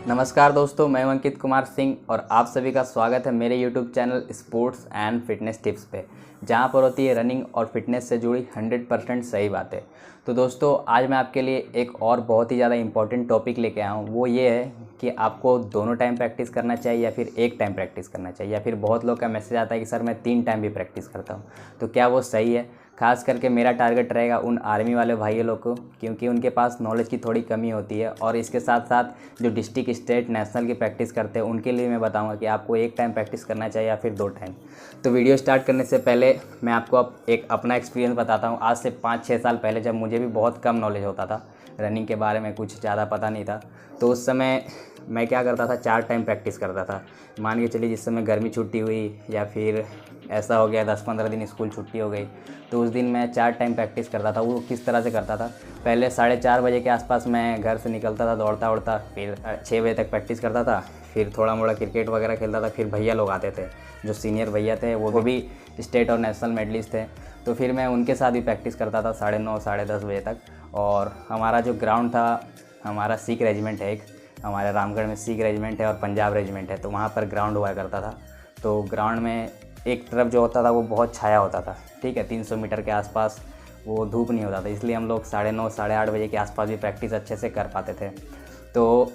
नमस्कार दोस्तों, मैं हूं अंकित कुमार सिंह और आप सभी का स्वागत है मेरे YouTube channel sports and fitness tips पे, जहां पर होती है रनिंग और फिटनेस से जुड़ी 100% सही बातें। तो दोस्तों, आज मैं आपके लिए एक और बहुत ही ज़्यादा इंपॉर्टेंट टॉपिक लेके आया हूं। वो ये है कि आपको दोनों टाइम प्रैक्टिस करना चाहिए या फिर एक टाइम प्रैक्टिस करना चाहिए, या फिर बहुत लोग का मैसेज आता है कि सर मैं 3 टाइम भी प्रैक्टिस करता हूँ। तो क्या वो सही है? खास करके मेरा टारगेट रहेगा उन आर्मी वाले भाइयों लोग को, क्योंकि उनके पास नॉलेज की थोड़ी कमी होती है। और इसके साथ साथ जो डिस्ट्रिक्ट, स्टेट, नेशनल की प्रैक्टिस करते हैं उनके लिए मैं बताऊंगा कि आपको एक टाइम प्रैक्टिस करना चाहिए या फिर 2 टाइम। तो वीडियो स्टार्ट करने से पहले मैं आपको अब एक अपना एक्सपीरियंस बताता हूँ। आज से 5-6 साल पहले, जब मुझे भी बहुत कम नॉलेज होता था रनिंग के बारे में, कुछ ज़्यादा पता नहीं था, तो उस समय मैं क्या करता था, 4 टाइम प्रैक्टिस करता था। मान के चलिए जिस समय गर्मी छुट्टी हुई या फिर ऐसा हो गया 10-15 दिन स्कूल छुट्टी हो गई, तो उस दिन मैं 4 टाइम प्रैक्टिस करता था। वो किस तरह से करता था, पहले 4:30 बजे के आसपास मैं घर से निकलता था दौड़ता उड़ता, फिर 6 बजे तक प्रैक्टिस करता था, फिर थोड़ा मोड़ा क्रिकेट वगैरह खेलता था। फिर भैया लोग आते थे, जो सीनियर भैया थे, वो भी स्टेट और नेशनल मेडलिस्ट थे, तो फिर मैं उनके साथ भी प्रैक्टिस करता था 9:30 10:30 बजे तक। और हमारा जो ग्राउंड था, हमारा सिख रेजिमेंट है, एक हमारे रामगढ़ में सिख रेजिमेंट है और पंजाब रेजिमेंट है, तो वहाँ पर ग्राउंड हुआ करता था। तो ग्राउंड में एक तरफ जो होता था वो बहुत छाया होता था, ठीक है, 300 मीटर के आसपास वो धूप नहीं होता था, इसलिए हम लोग 9:30 8:30 बजे के आसपास भी प्रैक्टिस अच्छे से कर पाते थे। तो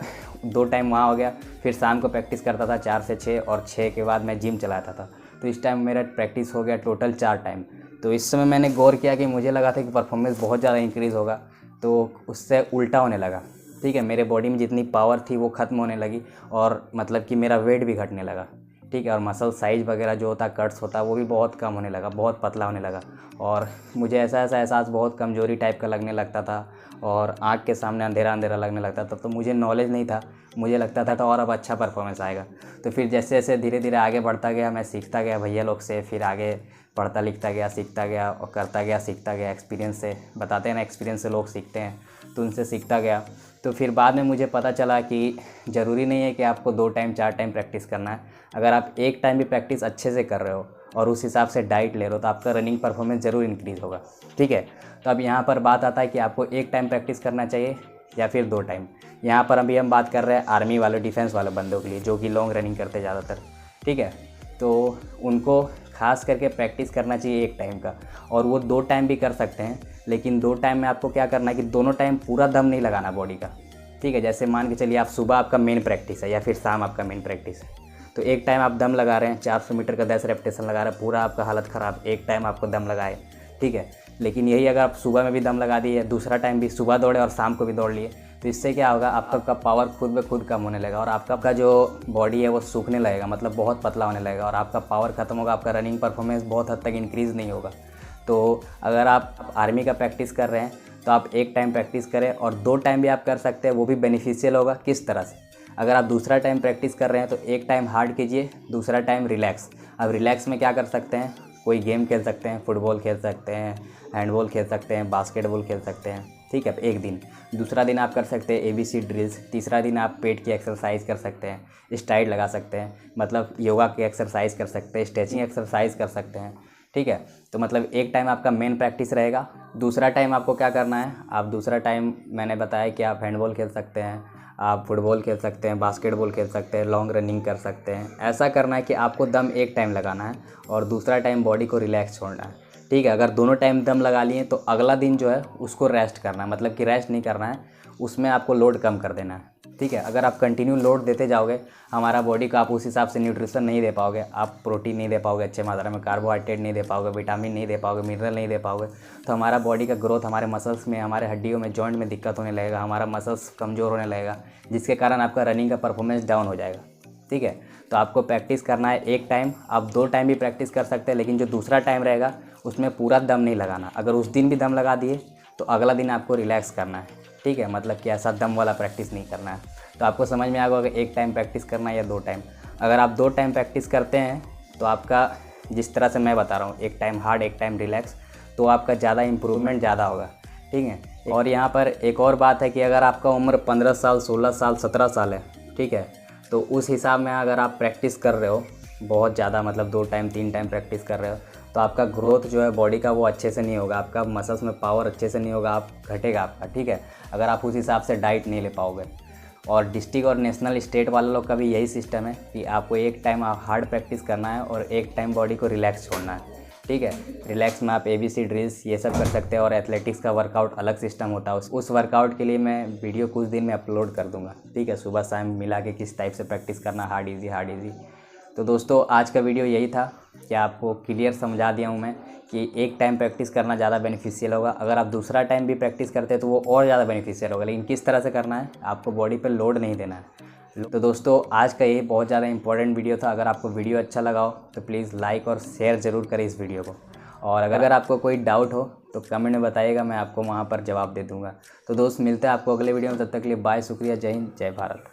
2 टाइम वहाँ हो गया। फिर शाम को प्रैक्टिस करता था 4 से 6, और 6 के बाद मैं जिम चलाता था। तो इस टाइम मेरा प्रैक्टिस हो गया टोटल 4 टाइम। तो इस समय मैंने गौर किया कि मुझे लगा था कि परफॉर्मेंस बहुत ज़्यादा इंक्रीज़ होगा, तो उससे उल्टा होने लगा, ठीक है। मेरे बॉडी में जितनी पावर थी वो ख़त्म होने लगी, और मतलब कि मेरा वेट भी घटने लगा, ठीक है। और मसल साइज़ वगैरह जो होता, कट्स होता, वो भी बहुत कम होने लगा, बहुत पतला होने लगा। और मुझे ऐसा एहसास बहुत कमज़ोरी टाइप का लगने लगता था, और आँख के सामने अंधेरा अंधेरा लगने लगता था। तो मुझे नॉलेज नहीं था, मुझे लगता था और अब अच्छा परफॉर्मेंस आएगा। तो फिर जैसे जैसे धीरे धीरे आगे बढ़ता गया, मैं सीखता गया भैया लोग से, फिर आगे पढ़ता लिखता गया, सीखता गया और करता गया, सीखता गया। एक्सपीरियंस से, बताते हैं ना, एक्सपीरियंस से लोग सीखते हैं, तो उनसे सीखता गया। तो फिर बाद में मुझे पता चला कि ज़रूरी नहीं है कि आपको 2 टाइम 4 टाइम प्रैक्टिस करना है। अगर आप एक टाइम भी प्रैक्टिस अच्छे से कर रहे हो और उस हिसाब से डाइट ले रहे हो, तो आपका रनिंग परफॉर्मेंस ज़रूर इंक्रीज़ होगा, ठीक है। तो अब यहाँ पर बात आता है कि आपको एक टाइम प्रैक्टिस करना चाहिए या फिर 2 टाइम। यहाँ पर अभी हम बात कर रहे हैं आर्मी वाले, डिफेंस वाले बंदों के लिए, जो कि लॉन्ग रनिंग करते ज़्यादातर, ठीक है। तो उनको खास करके प्रैक्टिस करना चाहिए एक टाइम का, और वो 2 टाइम भी कर सकते हैं। लेकिन 2 टाइम में आपको क्या करना है कि दोनों टाइम पूरा दम नहीं लगाना बॉडी का, ठीक है। जैसे मान के चलिए आप सुबह आपका मेन प्रैक्टिस है या फिर शाम आपका मेन प्रैक्टिस है, तो एक टाइम आप दम लगा रहे हैं, 400 मीटर का 10 रेपिटेशन लगा रहे हैं, पूरा आपका हालत ख़राब, एक टाइम आपको दम लगाए, ठीक है। लेकिन यही अगर आप सुबह में भी दम लगा दिए, दूसरा टाइम भी सुबह दौड़े और शाम को भी दौड़ लिए, तो इससे क्या होगा, आपका पावर खुद ब खुद कम होने लगेगा, और आपका जो बॉडी है वो सूखने लगेगा, मतलब बहुत पतला होने लगेगा, और आपका पावर ख़त्म होगा, आपका रनिंग परफॉर्मेंस बहुत हद तक इंक्रीज़ नहीं होगा। तो अगर आप आर्मी का प्रैक्टिस कर रहे हैं तो आप एक टाइम प्रैक्टिस करें, और 2 टाइम भी आप कर सकते हैं, वो भी बेनिफिशियल होगा। किस तरह से? अगर आप दूसरा टाइम प्रैक्टिस कर रहे हैं तो एक टाइम हार्ड कीजिए, दूसरा टाइम रिलैक्स। अब रिलैक्स में क्या कर सकते हैं, कोई गेम खेल सकते हैं, फुटबॉल खेल सकते हैं, हैंडबॉल खेल सकते हैं, बास्केटबॉल खेल सकते हैं, ठीक है, एक दिन। दूसरा दिन आप कर सकते हैं ABC ड्रिल्स। तीसरा दिन आप पेट की एक्सरसाइज कर सकते हैं, स्ट्राइड लगा सकते हैं, मतलब योगा की एक्सरसाइज कर सकते हैं, स्ट्रेचिंग एक्सरसाइज कर सकते हैं, ठीक है। तो मतलब एक टाइम आपका मेन प्रैक्टिस रहेगा। दूसरा टाइम आपको क्या करना है, आप दूसरा टाइम, मैंने बताया कि आप हैंडबॉल खेल सकते हैं, आप फुटबॉल खेल सकते हैं, बास्केटबॉल खेल सकते हैं, लॉन्ग रनिंग कर सकते हैं। ऐसा करना है कि आपको दम एक टाइम लगाना है और दूसरा टाइम बॉडी को रिलैक्स छोड़ना है, ठीक है। अगर दोनों टाइम दम लगा लिए तो अगला दिन जो है उसको रेस्ट करना है, मतलब कि रेस्ट नहीं करना है, उसमें आपको लोड कम कर देना है, ठीक है। अगर आप कंटिन्यू लोड देते जाओगे हमारा बॉडी को, आप उस हिसाब से न्यूट्रिशन नहीं दे पाओगे, आप प्रोटीन नहीं दे पाओगे अच्छे मात्रा में, कार्बोहाइड्रेट नहीं दे पाओगे, विटामिन नहीं दे पाओगे, मिनरल नहीं दे पाओगे, तो हमारा बॉडी का ग्रोथ, हमारे मसल्स में, हमारे हड्डियों में, जॉइंट में दिक्कत होने लगेगा, हमारा मसल्स कमज़ोर होने लगेगा, जिसके कारण आपका रनिंग का परफॉर्मेंस डाउन हो जाएगा, ठीक है। तो आपको प्रैक्टिस करना है एक टाइम, आप 2 टाइम भी प्रैक्टिस कर सकते हैं, लेकिन जो दूसरा टाइम रहेगा उसमें पूरा दम नहीं लगाना। अगर उस दिन भी दम लगा दिए तो अगला दिन आपको रिलैक्स करना है, ठीक है, मतलब कि ऐसा दम वाला प्रैक्टिस नहीं करना है। तो आपको समझ में आ गया अगर एक टाइम प्रैक्टिस करना है या 2 टाइम। अगर आप 2 टाइम प्रैक्टिस करते हैं तो आपका, जिस तरह से मैं बता रहा हूँ, एक टाइम हार्ड एक टाइम रिलैक्स, तो आपका ज़्यादा इम्प्रूवमेंट ज़्यादा होगा, ठीक है। और यहाँ पर एक और बात है कि अगर आपका उम्र 15 साल 16 साल 17 साल है, ठीक है, तो उस हिसाब में अगर आप प्रैक्टिस कर रहे हो बहुत ज़्यादा, मतलब 2 टाइम 3 टाइम प्रैक्टिस कर रहे हो, तो आपका ग्रोथ जो है बॉडी का वो अच्छे से नहीं होगा, आपका मसल्स में पावर अच्छे से नहीं होगा, आप घटेगा आपका, ठीक है, अगर आप उस हिसाब से डाइट नहीं ले पाओगे। और डिस्ट्रिक्ट और नेशनल स्टेट वाले लोग का भी यही सिस्टम है कि आपको एक टाइम हार्ड प्रैक्टिस करना है और एक टाइम बॉडी को रिलैक्स छोड़ना है। ठीक है, रिलैक्स में आप ABC ड्रिल्स ये सब कर सकते हैं और एथलेटिक्स का वर्कआउट अलग सिस्टम होता है। उस वर्कआउट के लिए मैं वीडियो कुछ दिन में अपलोड कर दूंगा। ठीक है, सुबह शाम मिला के किस टाइप से प्रैक्टिस करना, हार्ड इजी। तो दोस्तों आज का वीडियो यही था कि आपको क्लियर समझा दिया हूँ मैं कि एक टाइम प्रैक्टिस करना ज़्यादा बेनिफिशियल होगा। अगर आप दूसरा टाइम भी प्रैक्टिस करते हैं तो वो और ज़्यादा बेनिफिशियल होगा, लेकिन किस तरह से करना है, आपको बॉडी पर लोड नहीं देना है। तो दोस्तों आज का ये बहुत ज़्यादा इंपॉर्टेंट वीडियो था। अगर आपको वीडियो अच्छा लगा हो तो प्लीज़ लाइक और शेयर ज़रूर करें इस वीडियो को, और अगर आपको कोई डाउट हो तो कमेंट में बताइएगा, मैं आपको वहाँ पर जवाब दे दूँगा। तो दोस्त मिलते हैं आपको अगले वीडियो में, तब तक के लिए बाय, शुक्रिया, जय हिंद, जय भारत।